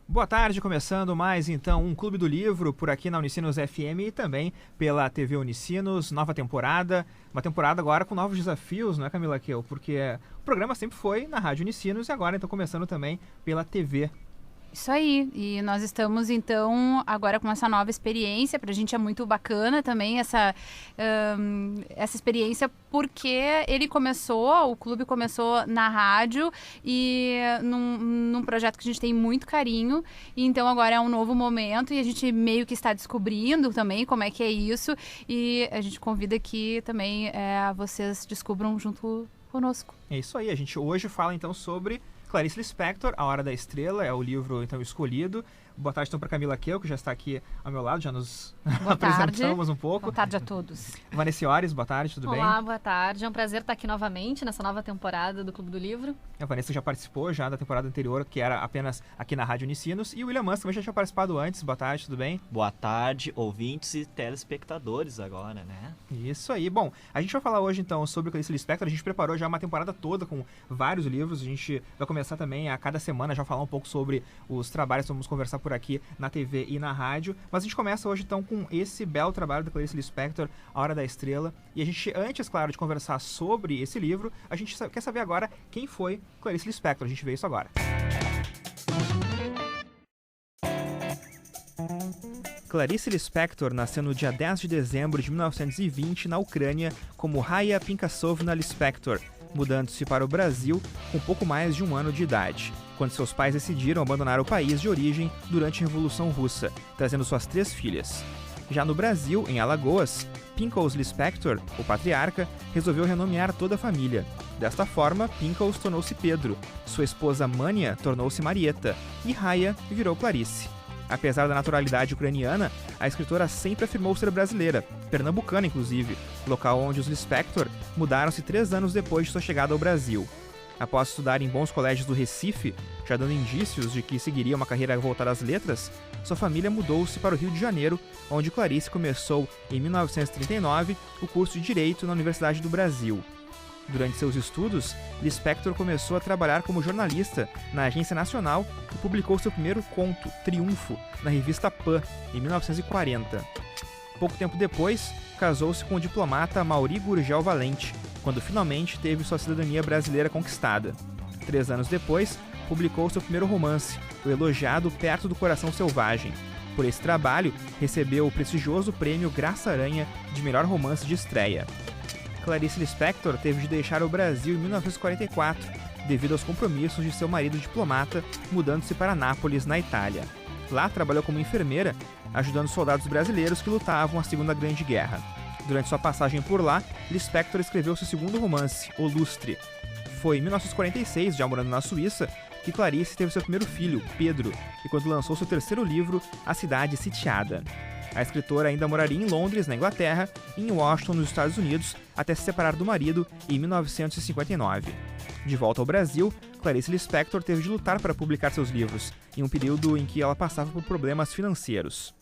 Boa tarde, começando mais então um Clube do Livro por aqui na Unicinos FM e também pela TV Unicinos, nova temporada, uma temporada agora com novos desafios, não é, Camila Queu? Porque o programa sempre foi na Rádio Unicinos e agora então começando também pela TV. Isso aí, e nós estamos então agora com essa nova experiência, pra gente é muito bacana também essa experiência, porque o clube começou na rádio e num projeto que a gente tem muito carinho, e então agora é um novo momento e a gente meio que está descobrindo também como é que é isso, e a gente convida que também vocês descubram junto conosco. É isso aí, a gente hoje fala então sobre Clarice Lispector, A Hora da Estrela, é o livro então escolhido. Boa tarde então para Camila Queu, que já está aqui ao meu lado, já nos apresentamos um pouco. Boa tarde a todos. Vanessa Iores, boa tarde, tudo bem? Olá, boa tarde. É um prazer estar aqui novamente nessa nova temporada do Clube do Livro. A Vanessa já participou da temporada anterior, que era apenas aqui na Rádio Unicinos. E o William Mans também já tinha participado antes. Boa tarde, tudo bem? Boa tarde, ouvintes e telespectadores agora, né? Isso aí. Bom, a gente vai falar hoje então sobre Clarice Lispector. A gente preparou já uma temporada toda com vários livros. A gente vai começar também a cada semana já falar um pouco sobre os trabalhos que vamos conversar por aqui na TV e na rádio. Mas a gente começa hoje então com esse belo trabalho da Clarice Lispector, A Hora da Estrela. E a gente, antes, claro, de conversar sobre esse livro, a gente quer saber agora quem foi Clarice Lispector. A gente vê isso agora. Clarice Lispector nasceu no dia 10 de dezembro de 1920 na Ucrânia como Raya Pinkasovna Lispector, mudando-se para o Brasil com pouco mais de um ano de idade, quando seus pais decidiram abandonar o país de origem durante a Revolução Russa, trazendo suas 3 filhas. Já no Brasil, em Alagoas, Pinkos Lispector, o patriarca, resolveu renomear toda a família. Desta forma, Pinkos tornou-se Pedro, sua esposa Mania tornou-se Marieta e Raya virou Clarice. Apesar da naturalidade ucraniana, a escritora sempre afirmou ser brasileira, pernambucana inclusive, local onde os Lispector mudaram-se 3 anos depois de sua chegada ao Brasil. Após estudar em bons colégios do Recife, já dando indícios de que seguiria uma carreira voltada às letras, sua família mudou-se para o Rio de Janeiro, onde Clarice começou, em 1939, o curso de Direito na Universidade do Brasil. Durante seus estudos, Lispector começou a trabalhar como jornalista na Agência Nacional e publicou seu primeiro conto, Triunfo, na revista Pan, em 1940. Pouco tempo depois, casou-se com o diplomata Mauri Gurgel Valente, quando finalmente teve sua cidadania brasileira conquistada. 3 anos depois, publicou seu primeiro romance, o elogiado Perto do Coração Selvagem. Por esse trabalho, recebeu o prestigioso prêmio Graça Aranha de melhor romance de estreia. Clarice Lispector teve de deixar o Brasil em 1944, devido aos compromissos de seu marido diplomata, mudando-se para Nápoles, na Itália. Lá trabalhou como enfermeira, ajudando soldados brasileiros que lutavam a Segunda Grande Guerra. Durante sua passagem por lá, Lispector escreveu seu segundo romance, O Lustre. Foi em 1946, já morando na Suíça, que Clarice teve seu primeiro filho, Pedro, e quando lançou seu terceiro livro, A Cidade Sitiada. A escritora ainda moraria em Londres, na Inglaterra, e em Washington, nos Estados Unidos, até se separar do marido em 1959. De volta ao Brasil, Clarice Lispector teve de lutar para publicar seus livros, em um período em que ela passava por problemas financeiros.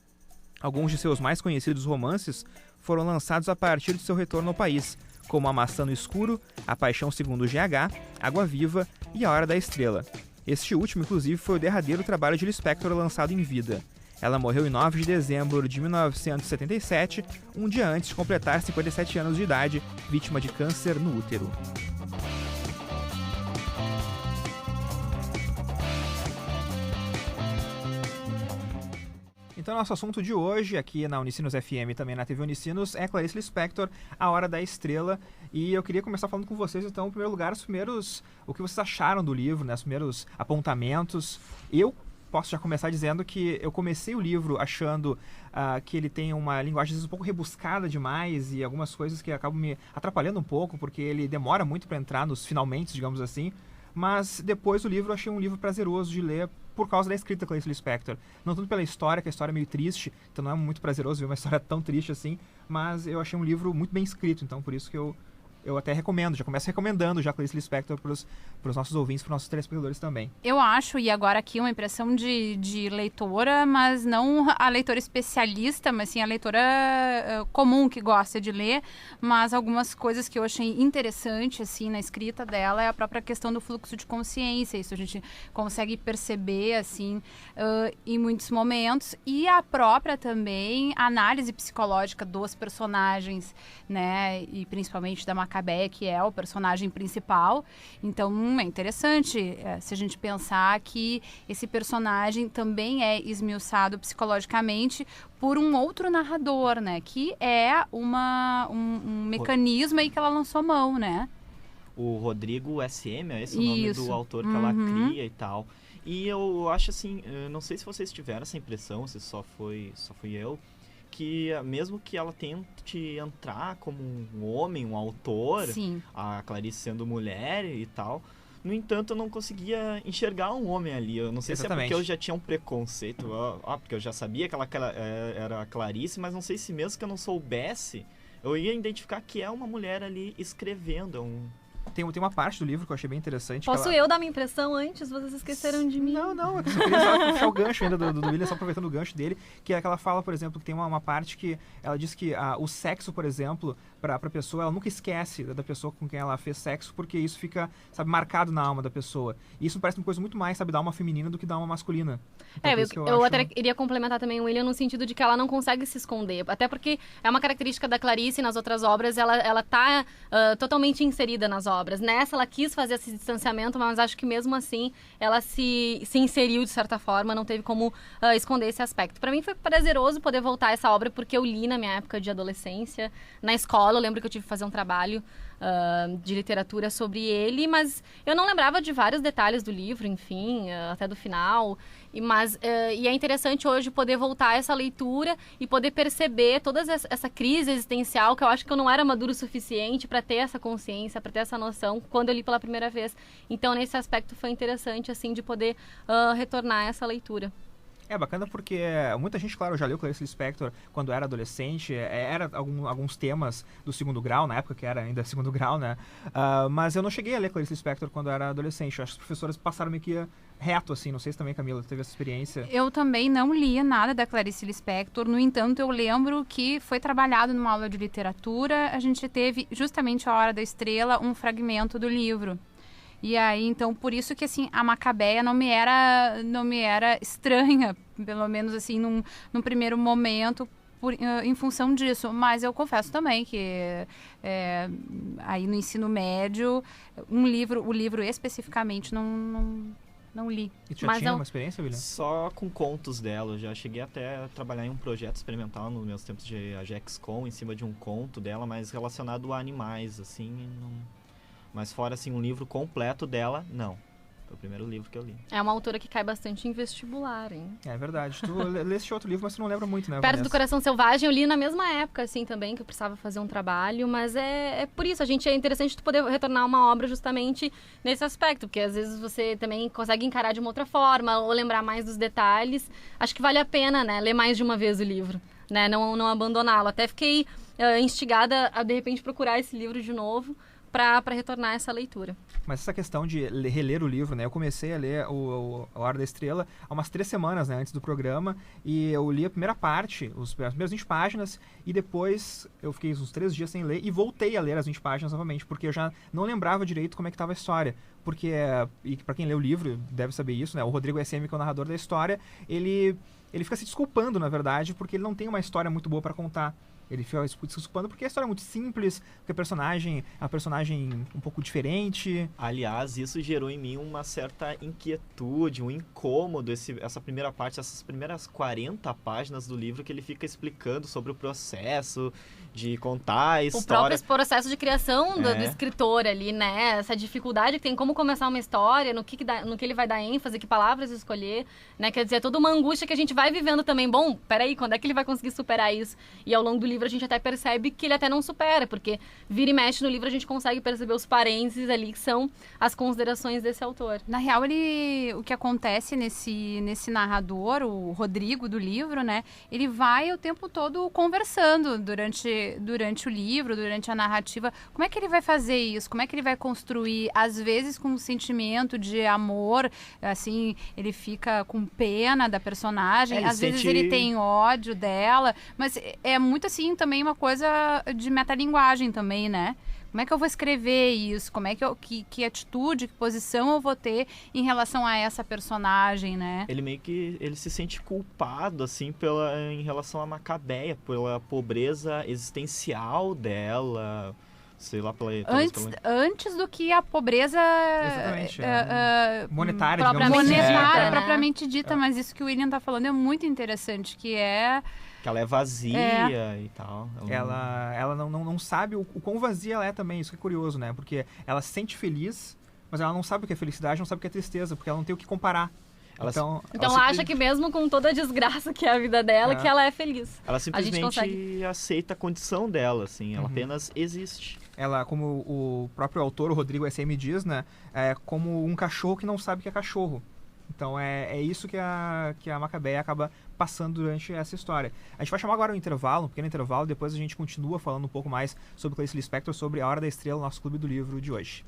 Alguns de seus mais conhecidos romances foram lançados a partir de seu retorno ao país, como A Maçã no Escuro, A Paixão Segundo GH, Água Viva e A Hora da Estrela. Este último, inclusive, foi o derradeiro trabalho de Lispector lançado em vida. Ela morreu em 9 de dezembro de 1977, um dia antes de completar 57 anos de idade, vítima de câncer no útero. Então, nosso assunto de hoje, aqui na Unicinos FM e também na TV Unicinos, é Clarice Lispector, A Hora da Estrela. E eu queria começar falando com vocês, então, em primeiro lugar, o que vocês acharam do livro, né, os primeiros apontamentos. Eu posso já começar dizendo que eu comecei o livro achando que ele tem uma linguagem às vezes um pouco rebuscada demais e algumas coisas que acabam me atrapalhando um pouco, porque ele demora muito para entrar nos finalmente, digamos assim. Mas depois o livro eu achei um livro prazeroso de ler por causa da escrita da Clarice Lispector. Não tanto pela história, que a história é meio triste, então não é muito prazeroso ver uma história tão triste assim, mas eu achei um livro muito bem escrito, então por isso que eu eu até recomendo, já começo recomendando já Clarice Lispector para os nossos ouvintes, para os nossos telespectadores também. Eu acho, e agora aqui uma impressão de leitora, mas não a leitora especialista, mas sim a leitora comum que gosta de ler, mas algumas coisas que eu achei interessante, assim, na escrita dela é a própria questão do fluxo de consciência, isso a gente consegue perceber, assim, em muitos momentos, e a própria também análise psicológica dos personagens, né, e principalmente da Macabea, que é o personagem principal. Então é interessante se a gente pensar que esse personagem também é esmiuçado psicologicamente por um outro narrador, né, que é um mecanismo aí que ela lançou mão, né? O Rodrigo SM, é esse o nome do autor que ela cria e tal. E eu acho assim, eu não sei se vocês tiveram essa impressão, se só fui eu, que mesmo que ela tente entrar como um homem, um autor, Sim. a Clarice sendo mulher e tal, no entanto eu não conseguia enxergar um homem ali. Eu não sei Exatamente. se é porque eu já tinha um preconceito, porque eu já sabia que ela era a Clarice, mas não sei se mesmo que eu não soubesse, eu ia identificar que é uma mulher ali escrevendo, Tem uma parte do livro que eu achei bem interessante. Posso eu dar minha impressão antes? Vocês esqueceram de mim. Não, é que eu só queria só puxar o gancho ainda do William, só aproveitando o gancho dele, que é que ela fala, por exemplo, que tem uma parte que ela diz que o sexo, por exemplo, pra pessoa, ela nunca esquece da pessoa com quem ela fez sexo, porque isso fica, sabe, marcado na alma da pessoa. E isso parece uma coisa muito mais, sabe, da alma feminina do que da alma masculina. Então, eu até iria complementar também o William no sentido de que ela não consegue se esconder. Até porque é uma característica da Clarice nas outras obras, ela tá totalmente inserida nas obras. Nessa, ela quis fazer esse distanciamento, mas acho que mesmo assim ela se inseriu de certa forma, não teve como esconder esse aspecto. Pra mim foi prazeroso poder voltar a essa obra, porque eu li na minha época de adolescência, na escola. Eu lembro que eu tive que fazer um trabalho de literatura sobre ele, mas eu não lembrava de vários detalhes do livro, enfim, até do final. E é interessante hoje poder voltar a essa leitura e poder perceber toda essa crise existencial, que eu acho que eu não era maduro o suficiente para ter essa consciência, para ter essa noção quando eu li pela primeira vez. Então, nesse aspecto, foi interessante, assim, de poder retornar a essa leitura. É bacana porque muita gente, claro, já leu Clarice Lispector quando era adolescente, era alguns temas do segundo grau, na época que era ainda segundo grau, né? Mas eu não cheguei a ler Clarice Lispector quando era adolescente. Acho que os professores passaram meio que reto, assim. Não sei se também, Camila, teve essa experiência. Eu também não lia nada da Clarice Lispector. No entanto, eu lembro que foi trabalhado numa aula de literatura. A gente teve, justamente a Hora da Estrela, um fragmento do livro. E aí, então, por isso que, assim, a Macabea não me era estranha, pelo menos, assim, num primeiro momento, em função disso. Mas eu confesso também que aí no ensino médio, o livro especificamente não li. E tu já tinha uma experiência, William? Só com contos dela. Eu já cheguei até a trabalhar em um projeto experimental nos meus tempos de AGEXCOM, em cima de um conto dela, mas relacionado a animais, assim, Mas fora, assim, um livro completo dela, não. Foi o primeiro livro que eu li. É uma autora que cai bastante em vestibular, hein? É verdade. Tu leste outro livro, mas tu não lembra muito, né, Perto Vanessa? do Coração Selvagem, eu li na mesma época, assim, também, que eu precisava fazer um trabalho, mas é por isso, é interessante tu poder retornar uma obra justamente nesse aspecto, porque às vezes você também consegue encarar de uma outra forma, ou lembrar mais dos detalhes. Acho que vale a pena, né, ler mais de uma vez o livro, né, não abandoná-lo. Até fiquei instigada a, de repente, procurar esse livro de novo, para retornar essa leitura. Mas essa questão de reler o livro, né? Eu comecei a ler A Hora da Estrela há umas 3 semanas, né? Antes do programa. E eu li a primeira parte, as primeiras 20 páginas. E depois eu fiquei uns 3 dias sem ler. E voltei a ler as 20 páginas novamente. Porque eu já não lembrava direito como é que estava a história. Porque, e para quem lê o livro, deve saber isso, né? O Rodrigo SM, que é o narrador da história, ele fica se desculpando, na verdade, porque ele não tem uma história muito boa para contar. Ele fica se desculpando porque a história é muito simples, porque é uma personagem um pouco diferente. Aliás, isso gerou em mim uma certa inquietude, um incômodo, essa primeira parte, essas primeiras 40 páginas do livro que ele fica explicando sobre o processo de contar a história. O próprio processo de criação do escritor ali, né? Essa dificuldade que tem como começar uma história, no que ele vai dar ênfase, que palavras escolher, né? Quer dizer, toda uma angústia que a gente vai vivendo também. Bom, peraí, quando é que ele vai conseguir superar isso? E ao longo do livro livro a gente até percebe que ele até não supera, porque vira e mexe no livro a gente consegue perceber os parênteses ali que são as considerações desse autor. Na real, o que acontece nesse narrador, o Rodrigo do livro, né? Ele vai o tempo todo conversando durante o livro, durante a narrativa. Como é que ele vai fazer isso? Como é que ele vai construir, às vezes com um sentimento de amor, assim, ele fica com pena da personagem, às vezes ele tem ódio dela, mas é muito assim também uma coisa de metalinguagem também, né? Como é que eu vou escrever isso? Como é que atitude, que posição eu vou ter em relação a essa personagem, né? Ele meio que ele se sente culpado, assim, em relação a Macabeia, pela pobreza existencial dela, sei lá, antes do que a pobreza monetária, propriamente dita, mas isso que o William tá falando é muito interessante, que ela é vazia e tal. Ela não sabe o quão vazia ela é também, isso que é curioso, né? Porque ela se sente feliz, mas ela não sabe o que é felicidade, não sabe o que é tristeza, porque ela não tem o que comparar. Então ela acha que mesmo com toda a desgraça que é a vida dela, que ela é feliz. Ela simplesmente aceita a condição dela, assim, ela apenas existe. Ela, como o próprio autor, o Rodrigo SM, diz, né? É como um cachorro que não sabe que é cachorro. Então é isso que a Macabeia acaba passando durante essa história. A gente vai chamar agora um pequeno intervalo, depois a gente continua falando um pouco mais sobre Clarice Lispector, sobre A Hora da Estrela, nosso clube do livro de hoje.